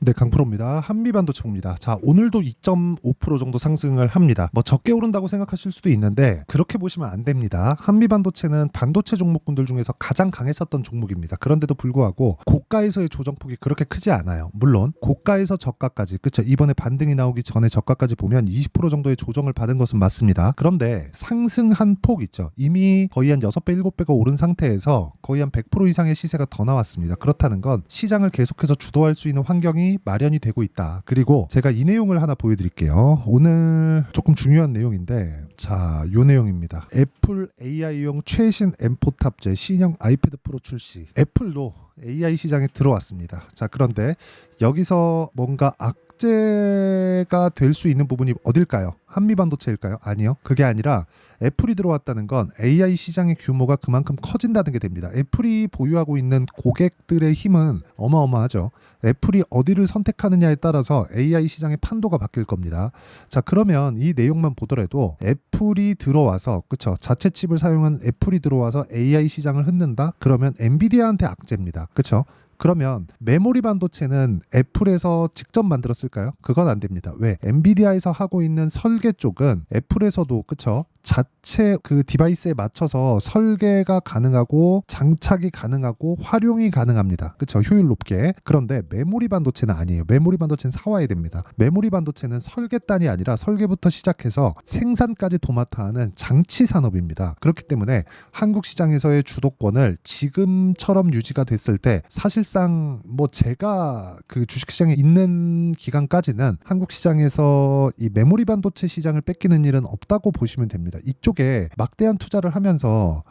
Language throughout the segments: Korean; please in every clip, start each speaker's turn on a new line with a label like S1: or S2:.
S1: 네, 강프로입니다. 한미반도체입니다. 자, 오늘도 2.5% 정도 상승을 합니다. 뭐 적게 오른다고 생각하실 수도 있는데 그렇게 보시면 안 됩니다. 한미반도체는 반도체 종목군들 중에서 가장 강했었던 종목입니다. 그런데도 불구하고 고가에서의 조정폭이 그렇게 크지 않아요. 물론 고가에서 저가까지, 그쵸, 이번에 반등이 나오기 전에 저가까지 보면 20% 정도의 조정을 받은 것은 맞습니다. 그런데 상승한 폭 있죠. 이미 거의 한 6배, 7배가 오른 상태에서 거의 한 100% 이상의 시세가 더 나왔습니다. 그렇다는 건 시장을 계속해서 주도할 수 있는 환경이 마련이 되고 있다. 그리고 제가 이 내용을 하나 보여드릴게요. 오늘 조금 중요한 내용인데, 자, 요 내용입니다. 애플 AI용 최신 M4 탑재 신형 아이패드 프로 출시. 애플도 AI 시장에 들어왔습니다. 자, 그런데 여기서 뭔가 악재가 될 수 있는 부분이 어딜까요? 한미반도체일까요? 아니요. 그게 아니라 애플이 들어왔다는 건 AI 시장의 규모가 그만큼 커진다는 게 됩니다. 애플이 보유하고 있는 고객들의 힘은 어마어마하죠. 애플이 어디를 선택하느냐에 따라서 AI 시장의 판도가 바뀔 겁니다. 자, 그러면 이 내용만 보더라도 애플이 들어와서, 그쵸, 자체 칩을 사용한 애플이 들어와서 AI 시장을 흔든다? 그러면 엔비디아한테 악재입니다. 그쵸? 그러면 메모리 반도체는 애플에서 직접 만들었을까요? 그건 안 됩니다. 왜? 엔비디아에서 하고 있는 설계 쪽은 애플에서도, 그쵸, 자체 그 디바이스에 맞춰서 설계가 가능하고 장착이 가능하고 활용이 가능합니다. 그쵸? 효율 높게. 그런데 메모리 반도체는 아니에요. 메모리 반도체는 사와야 됩니다. 메모리 반도체는 설계단이 아니라 설계부터 시작해서 생산까지 도맡아 하는 장치 산업입니다. 그렇기 때문에 한국 시장에서의 주도권을 지금처럼 유지가 됐을 때 사실상 뭐 제가 그 주식시장에 있는 기간까지는 한국 시장에서 이 메모리 반도체 시장을 뺏기는 일은 없다고 보시면 됩니다. 이쪽에 막대한 투자를 하면서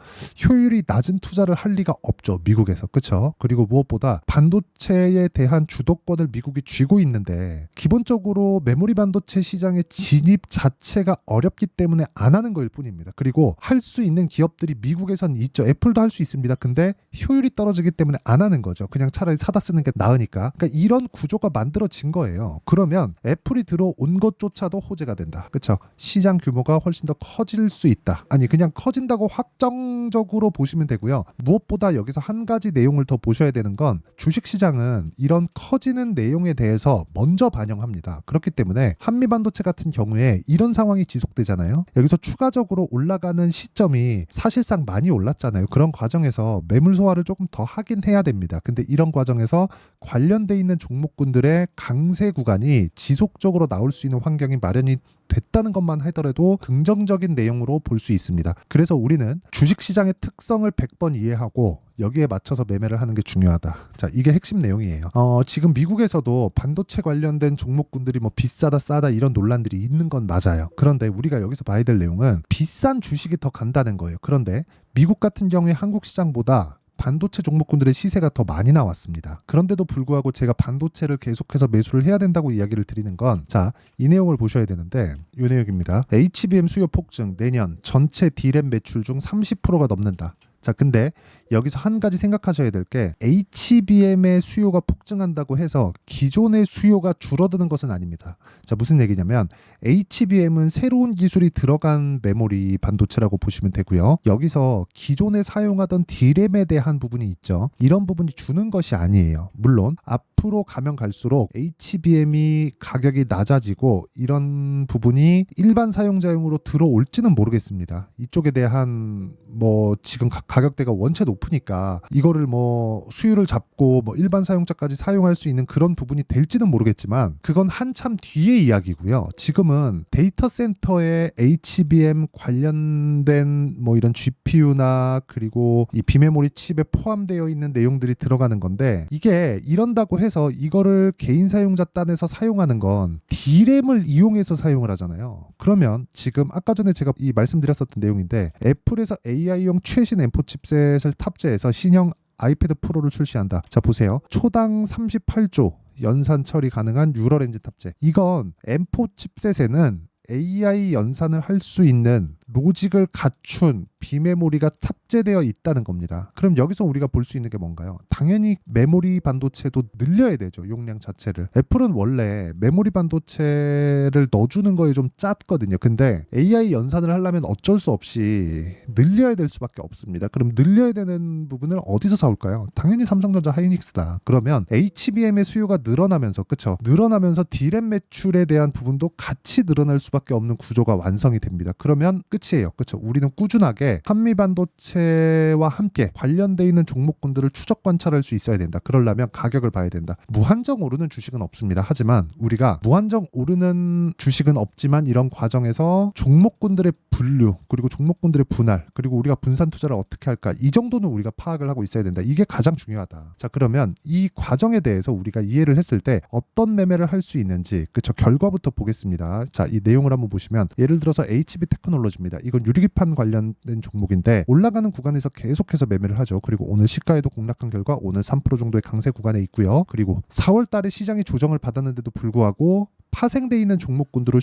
S1: 효율이 낮은 투자를 할 리가 없죠, 미국에서. 그렇죠? 그리고 무엇보다 반도체에 대한 주도권을 미국이 쥐고 있는데 기본적으로 메모리 반도체 시장의 진입 자체가 어렵기 때문에 안 하는 거일 뿐입니다. 그리고 할 수 있는 기업들이 미국에선 있죠. 애플도 할 수 있습니다. 근데 효율이 떨어지기 때문에 안 하는 거죠. 그냥 차라리 사다 쓰는 게 나으니까. 그러니까 이런 구조가 만들어진 거예요. 그러면 애플이 들어온 것조차도 호재가 된다. 그렇죠? 시장 규모가 훨씬 더 커질 수 있다. 아니, 그냥 커진다고 확정적으로 보시면 되고요. 무엇보다 여기서 한 가지 내용을 더 보셔야 되는 건 주식시장은 이런 커지는 내용에 대해서 먼저 반영합니다. 그렇기 때문에 한미반도체 같은 경우에 이런 상황이 지속되잖아요. 여기서 추가적으로 올라가는 시점이 사실상 많이 올랐잖아요. 그런 과정에서 매물 소화를 조금 더 하긴 해야 됩니다. 근데 이런 과정에서 관련돼 있는 종목군들의 강세 구간이 지속적으로 나올 수 있는 환경이 마련이 됐다는 것만 하더라도 긍정적인 내용으로 볼 수 있습니다. 그래서 우리는 주식시장의 특성을 100번 이해하고 여기에 맞춰서 매매를 하는 게 중요하다. 자, 이게 핵심 내용이에요. 지금 미국에서도 반도체 관련된 종목군들이 뭐 비싸다 싸다 이런 논란들이 있는 건 맞아요. 그런데 우리가 여기서 봐야 될 내용은 비싼 주식이 더 간다는 거예요. 그런데 미국 같은 경우에 한국 시장보다 반도체 종목군들의 시세가 더 많이 나왔습니다. 그런데도 불구하고 제가 반도체를 계속해서 매수를 해야 된다고 이야기를 드리는 건, 자, 이 내용을 보셔야 되는데, 이 내용입니다. HBM 수요 폭증, 내년 전체 D램 매출 중 30%가 넘는다. 자, 근데 여기서 한 가지 생각하셔야 될 게 HBM의 수요가 폭증한다고 해서 기존의 수요가 줄어드는 것은 아닙니다. 자, 무슨 얘기냐면 HBM은 새로운 기술이 들어간 메모리 반도체라고 보시면 되고요. 여기서 기존에 사용하던 D램에 대한 부분이 있죠. 이런 부분이 주는 것이 아니에요. 물론 앞으로 가면 갈수록 HBM이 가격이 낮아지고 이런 부분이 일반 사용자용으로 들어올지는 모르겠습니다. 이쪽에 대한 뭐 지금 가격대가 원체 높으니까 이거를 뭐 수율을 잡고 뭐 일반 사용자까지 사용할 수 있는 그런 부분이 될지는 모르겠지만 그건 한참 뒤의 이야기고요. 지금은 데이터 센터에 HBM 관련된 뭐 이런 GPU나 그리고 이 비메모리 칩에 포함되어 있는 내용들이 들어가는 건데, 이게 이런다고 해서 이거를 개인 사용자 단에서 사용하는 건 D램을 이용해서 사용을 하잖아요. 그러면 지금 아까 전에 제가 이 말씀드렸었던 내용인데, 애플에서 AI용 최신 M4 칩셋을 탑재해서 신형 아이패드 프로를 출시한다. 자, 보세요. 초당 38조 연산 처리 가능한 뉴럴 엔진 탑재. 이건 M4 칩셋에는 AI 연산을 할 수 있는 로직을 갖춘 비메모리가 탑재되어 있다는 겁니다. 그럼 여기서 우리가 볼 수 있는 게 뭔가요? 당연히 메모리 반도체도 늘려야 되죠. 용량 자체를. 애플은 원래 메모리 반도체를 넣어주는 거에 좀 짰거든요. 근데 AI 연산을 하려면 어쩔 수 없이 늘려야 될 수밖에 없습니다. 그럼 늘려야 되는 부분을 어디서 사올까요? 당연히 삼성전자 하이닉스다. 그러면 HBM의 수요가 늘어나면서 그쵸? 늘어나면서 D램 매출에 대한 부분도 같이 늘어날 수밖에 없는 구조가 완성이 됩니다. 그러면 끝이에요. 그쵸? 우리는 꾸준하게 한미 반도체와 함께 관련돼 있는 종목군들을 추적 관찰할 수 있어야 된다. 그러려면 가격을 봐야 된다. 무한정 오르는 주식은 없습니다. 하지만 우리가 무한정 오르는 주식은 없지만 이런 과정에서 종목군들의 분류 그리고 종목군들의 분할 그리고 우리가 분산 투자를 어떻게 할까 이 정도는 우리가 파악을 하고 있어야 된다. 이게 가장 중요하다. 자 그러면 이 과정에 대해서 우리가 이해를 했을 때 어떤 매매를 할 수 있는지 그쵸 결과부터 보겠습니다. 자 이 내용을 한번 보시면 예를 들어서 HB 테크놀로지입니다. 이건 유리기판 관련된 종목인데 올라가는 구간에서 계속해서 매매를 하죠. 그리고 오늘 시가에도 공략한 결과 오늘 3% 정도의 강세 구간에 있고요. 그리고 4월 달에 시장이 조정을 받았는데도 불구하고 파생돼 있는 종목군으로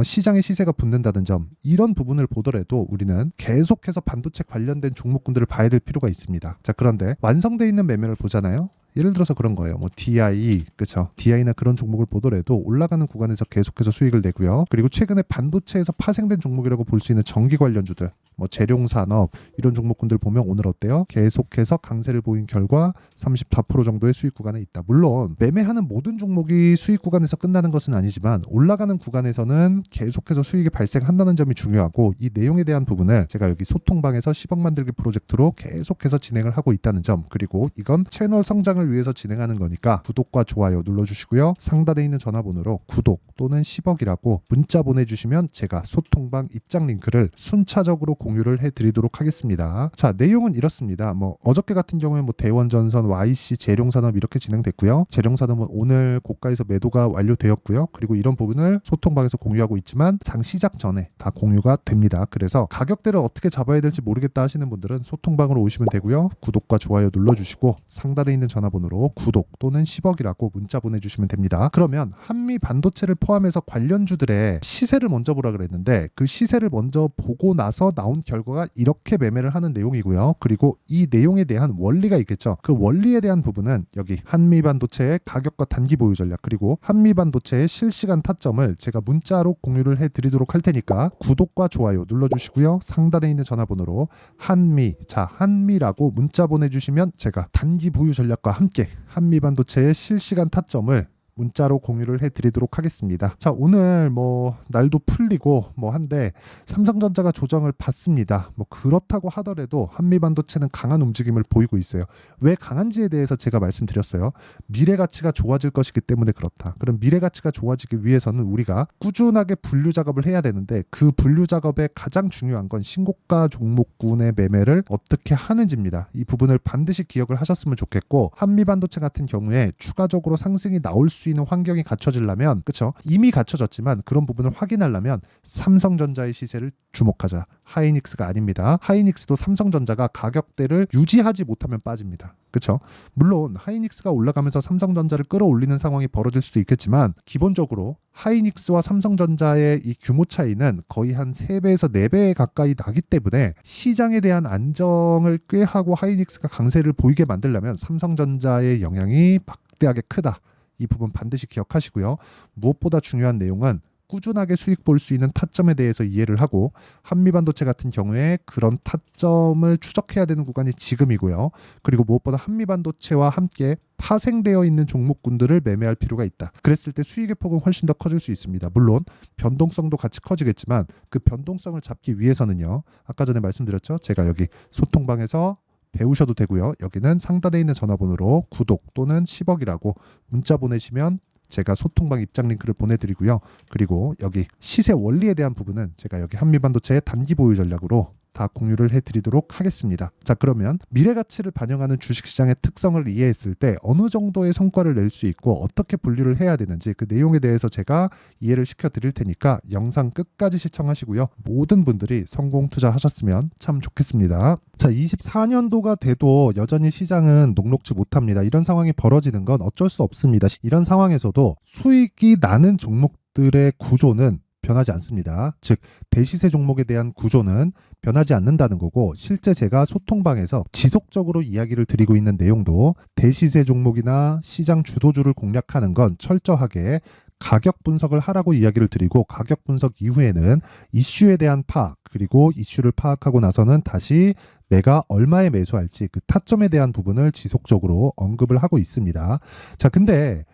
S1: 시장의 시세가 붙는다는 점 이런 부분을 보더라도 우리는 계속해서 반도체 관련된 종목군들을 봐야 될 필요가 있습니다. 자 그런데 완성돼 있는 매매를 보잖아요. 예를 들어서 그런 거예요. 뭐 DI, 그쵸? DI나 그런 종목을 보더라도 올라가는 구간에서 계속해서 수익을 내고요. 그리고 최근에 반도체에서 파생된 종목이라고 볼 수 있는 전기 관련주들, 뭐 재룡산업 이런 종목군들 보면 오늘 어때요? 계속해서 강세를 보인 결과 34% 정도의 수익 구간에 있다. 물론 매매하는 모든 종목이 수익 구간에서 끝나는 것은 아니지만 올라가는 구간에서는 계속해서 수익이 발생한다는 점이 중요하고 이 내용에 대한 부분을 제가 여기 소통방에서 10억 만들기 프로젝트로 계속해서 진행을 하고 있다는 점 그리고 이건 채널 성장을 위해서 진행하는 거니까 구독과 좋아요 눌러주시고요. 상단에 있는 전화번호로 구독 또는 10억이라고 문자 보내주시면 제가 소통방 입장 링크를 순차적으로 공유를 해드리도록 하겠습니다. 자 내용은 이렇습니다. 뭐 어저께 같은 경우에 뭐 대원전선, YC, 재룡산업 이렇게 진행됐고요. 재룡산업은 오늘 고가에서 매도가 완료되었고요. 그리고 이런 부분을 소통방에서 공유하고 있지만 장 시작 전에 다 공유가 됩니다. 그래서 가격대를 어떻게 잡아야 될지 모르겠다 하시는 분들은 소통방으로 오시면 되고요. 구독과 좋아요 눌러주시고 상단에 있는 전화번호로 구독 또는 10억이라고 문자 보내주시면 됩니다. 그러면 한미 반도체를 포함해서 관련주들의 시세를 먼저 보라 그랬는데 그 시세를 먼저 보고 나서 나온 결과가 이렇게 매매를 하는 내용이고요. 그리고 이 내용에 대한 원리가 있겠죠. 그 원리에 대한 부분은 여기 한미 반도체의 가격과 단기 보유 전략 그리고 한미 반도체의 실시간 타점을 제가 문자로 공유를 해드리도록 할 테니까 구독과 좋아요 눌러주시고요. 상단에 있는 전화번호로 한미라고 문자 보내주시면 제가 단기 보유 전략과 함께 한미 반도체의 실시간 타점을 문자로 공유를 해드리도록 하겠습니다. 자 오늘 뭐 날도 풀리고 뭐 한데 삼성전자가 조정을 받습니다. 뭐 그렇다고 하더라도 한미반도체는 강한 움직임을 보이고 있어요. 왜 강한지에 대해서 제가 말씀드렸어요. 미래 가치가 좋아질 것이기 때문에 그렇다. 그럼 미래 가치가 좋아지기 위해서는 우리가 꾸준하게 분류 작업을 해야 되는데 그 분류 작업의 가장 중요한 건 신고가 종목군의 매매를 어떻게 하는지입니다. 이 부분을 반드시 기억을 하셨으면 좋겠고 한미반도체 같은 경우에 추가적으로 상승이 나올 수 있는 환경이 갖춰지려면 그쵸? 이미 갖춰졌지만 그런 부분을 확인하려면 삼성전자의 시세를 주목하자. 하이닉스가 아닙니다. 하이닉스도 삼성전자가 가격대를 유지하지 못하면 빠집니다. 그쵸? 물론 하이닉스가 올라가면서 삼성전자를 끌어올리는 상황이 벌어질 수도 있겠지만 기본적으로 하이닉스와 삼성전자의 이 규모 차이는 거의 한 3배에서 4배 가까이 나기 때문에 시장에 대한 안정을 꾀하고 하이닉스가 강세를 보이게 만들려면 삼성전자의 영향이 막대하게 크다. 이 부분 반드시 기억하시고요. 무엇보다 중요한 내용은 꾸준하게 수익 볼 수 있는 타점에 대해서 이해를 하고 한미반도체 같은 경우에 그런 타점을 추적해야 되는 구간이 지금이고요. 그리고 무엇보다 한미반도체와 함께 파생되어 있는 종목군들을 매매할 필요가 있다. 그랬을 때 수익의 폭은 훨씬 더 커질 수 있습니다. 물론 변동성도 같이 커지겠지만 그 변동성을 잡기 위해서는요. 아까 전에 말씀드렸죠. 제가 여기 소통방에서 배우셔도 되고요. 여기는 상단에 있는 전화번호로 구독 또는 10억이라고 문자 보내시면 제가 소통방 입장 링크를 보내드리고요. 그리고 여기 시세 원리에 대한 부분은 제가 여기 한미반도체의 단기 보유 전략으로 다 공유를 해드리도록 하겠습니다. 자 그러면 미래 가치를 반영하는 주식시장의 특성을 이해했을 때 어느 정도의 성과를 낼 수 있고 어떻게 분류를 해야 되는지 그 내용에 대해서 제가 이해를 시켜드릴 테니까 영상 끝까지 시청하시고요. 모든 분들이 성공 투자하셨으면 참 좋겠습니다. 자 24년도가 돼도 여전히 시장은 녹록지 못합니다. 이런 상황이 벌어지는 건 어쩔 수 없습니다. 이런 상황에서도 수익이 나는 종목들의 구조는 변하지 않습니다. 즉 대시세 종목에 대한 구조는 변하지 않는다는 거고, 실제 제가 소통방에서 지속적으로 이야기를 드리고 있는 내용도 대시세 종목이나 시장 주도주를 공략하는 건 철저하게 가격 분석을 하라고 이야기를 드리고, 가격 분석 이후에는 이슈에 대한 파악, 그리고 이슈를 파악하고 나서는 다시 내가 얼마에 매수할지 그 타점에 대한 부분을 지속적으로 언급을 하고 있습니다. 자, 근데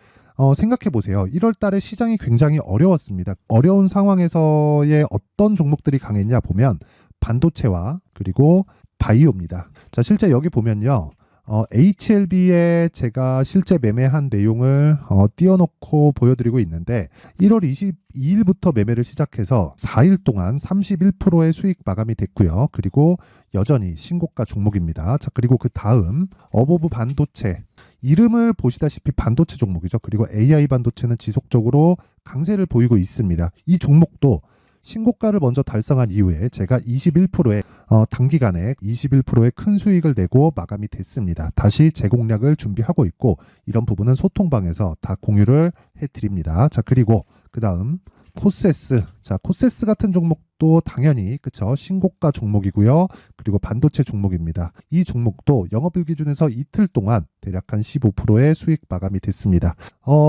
S1: 생각해 보세요. 1월 달에 시장이 굉장히 어려웠습니다. 어려운 상황에서의 어떤 종목들이 강했냐 보면 반도체와 그리고 바이오입니다. 자, 실제 여기 보면요. HLB에 제가 실제 매매한 내용을 띄워놓고 보여드리고 있는데, 1월 22일부터 매매를 시작해서 4일 동안 31%의 수익 마감이 됐고요. 그리고 여전히 신고가 종목입니다. 자, 그리고 그 다음 어보브 반도체, 이름을 보시다시피 반도체 종목이죠. 그리고 AI 반도체는 지속적으로 강세를 보이고 있습니다. 이 종목도 신고가를 먼저 달성한 이후에 제가 21%의 단기간에 21%의 큰 수익을 내고 마감이 됐습니다. 다시 재공략을 준비하고 있고, 이런 부분은 소통방에서 다 공유를 해드립니다. 자, 그리고 그 다음 코세스. 자, 코세스 같은 종목도 당연히 그쵸, 신고가 종목이고요. 그리고 반도체 종목입니다. 이 종목도 영업일 기준에서 이틀 동안 대략 한 15%의 수익 마감이 됐습니다.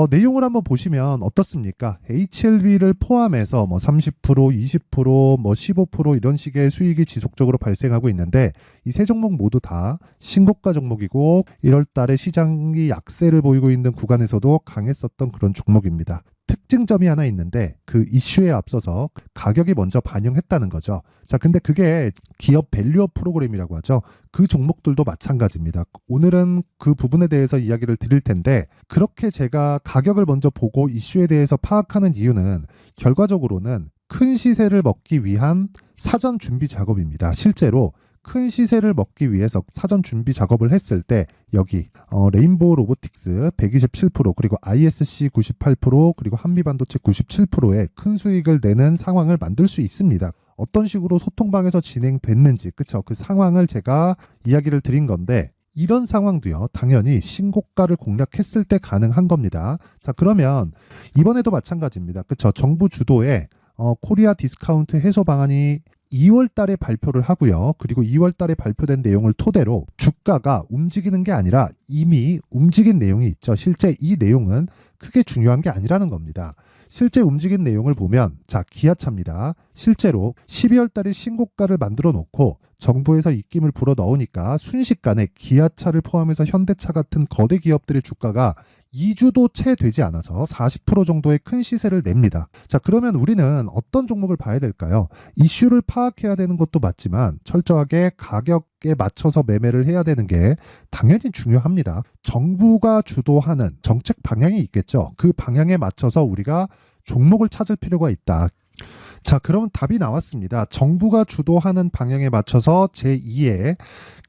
S1: 내용을 한번 보시면 어떻습니까? HLB를 포함해서 뭐 30%, 20%, 뭐 15% 이런 식의 수익이 지속적으로 발생하고 있는데, 이 세 종목 모두 다 신고가 종목이고 1월 달에 시장이 약세를 보이고 있는 구간에서도 강했었던 그런 종목입니다. 특징점이 하나 있는데, 그 이슈에 앞서서 가격이 먼저 반영했다는 거죠. 자, 근데 그게 기업 밸류업 프로그램이라고 하죠. 그 종목들도 마찬가지입니다. 오늘은 그 부분에 대해서 이야기를 드릴 텐데, 그렇게 제가 가격을 먼저 보고 이슈에 대해서 파악하는 이유는 결과적으로는 큰 시세를 먹기 위한 사전 준비 작업입니다. 실제로 큰 시세를 먹기 위해서 사전 준비 작업을 했을 때 여기 레인보우 로보틱스 127%, 그리고 ISC 98%, 그리고 한미반도체 97%의 큰 수익을 내는 상황을 만들 수 있습니다. 어떤 식으로 소통방에서 진행됐는지, 그쵸? 그 상황을 제가 이야기를 드린 건데, 이런 상황도요, 당연히 신고가를 공략했을 때 가능한 겁니다. 자, 그러면 이번에도 마찬가지입니다. 그쵸? 정부 주도의 코리아 디스카운트 해소 방안이 2월 달에 발표를 하고요. 그리고 2월 달에 발표된 내용을 토대로 주가가 움직이는 게 아니라 이미 움직인 내용이 있죠. 실제 이 내용은 크게 중요한 게 아니라는 겁니다. 실제 움직인 내용을 보면, 자, 기아차입니다. 실제로 12월 달에 신고가를 만들어 놓고 정부에서 입김을 불어 넣으니까 순식간에 기아차를 포함해서 현대차 같은 거대 기업들의 주가가 2주도 채 되지 않아서 40% 정도의 큰 시세를 냅니다. 자, 그러면 우리는 어떤 종목을 봐야 될까요? 이슈를 파악해야 되는 것도 맞지만 철저하게 가격에 맞춰서 매매를 해야 되는 게 당연히 중요합니다. 정부가 주도하는 정책 방향이 있겠죠. 그 방향에 맞춰서 우리가 종목을 찾을 필요가 있다. 자, 그러면 답이 나왔습니다. 정부가 주도하는 방향에 맞춰서 제2의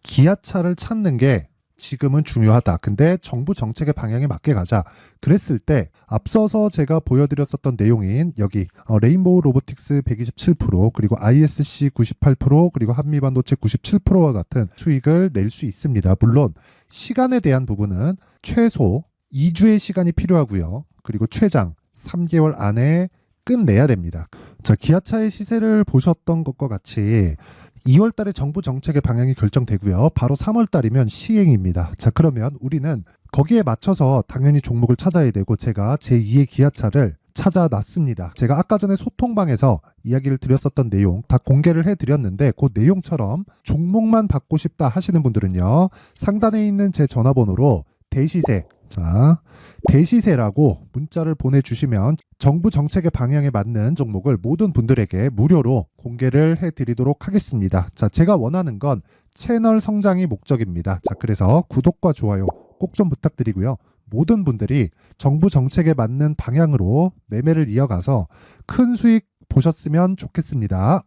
S1: 기아차를 찾는 게 지금은 중요하다. 근데 정부 정책의 방향에 맞게 가자. 그랬을 때 앞서서 제가 보여드렸었던 내용인 여기 레인보우 로보틱스 127%, 그리고 ISC 98%, 그리고 한미반도체 97%와 같은 수익을 낼 수 있습니다. 물론 시간에 대한 부분은 최소 2주의 시간이 필요하고요. 그리고 최장 3개월 안에 끝내야 됩니다. 자, 기아차의 시세를 보셨던 것과 같이 2월 달에 정부 정책의 방향이 결정되고요. 바로 3월 달이면 시행입니다. 자, 그러면 우리는 거기에 맞춰서 당연히 종목을 찾아야 되고, 제가 제2의 기아차를 찾아놨습니다. 제가 아까 전에 소통방에서 이야기를 드렸었던 내용 다 공개를 해드렸는데, 그 내용처럼 종목만 받고 싶다 하시는 분들은요, 상단에 있는 제 전화번호로 대시세, 자, 대시세라고 문자를 보내주시면 정부 정책의 방향에 맞는 종목을 모든 분들에게 무료로 공개를 해드리도록 하겠습니다. 자, 제가 원하는 건 채널 성장이 목적입니다. 자, 그래서 구독과 좋아요 꼭 좀 부탁드리고요. 모든 분들이 정부 정책에 맞는 방향으로 매매를 이어가서 큰 수익 보셨으면 좋겠습니다.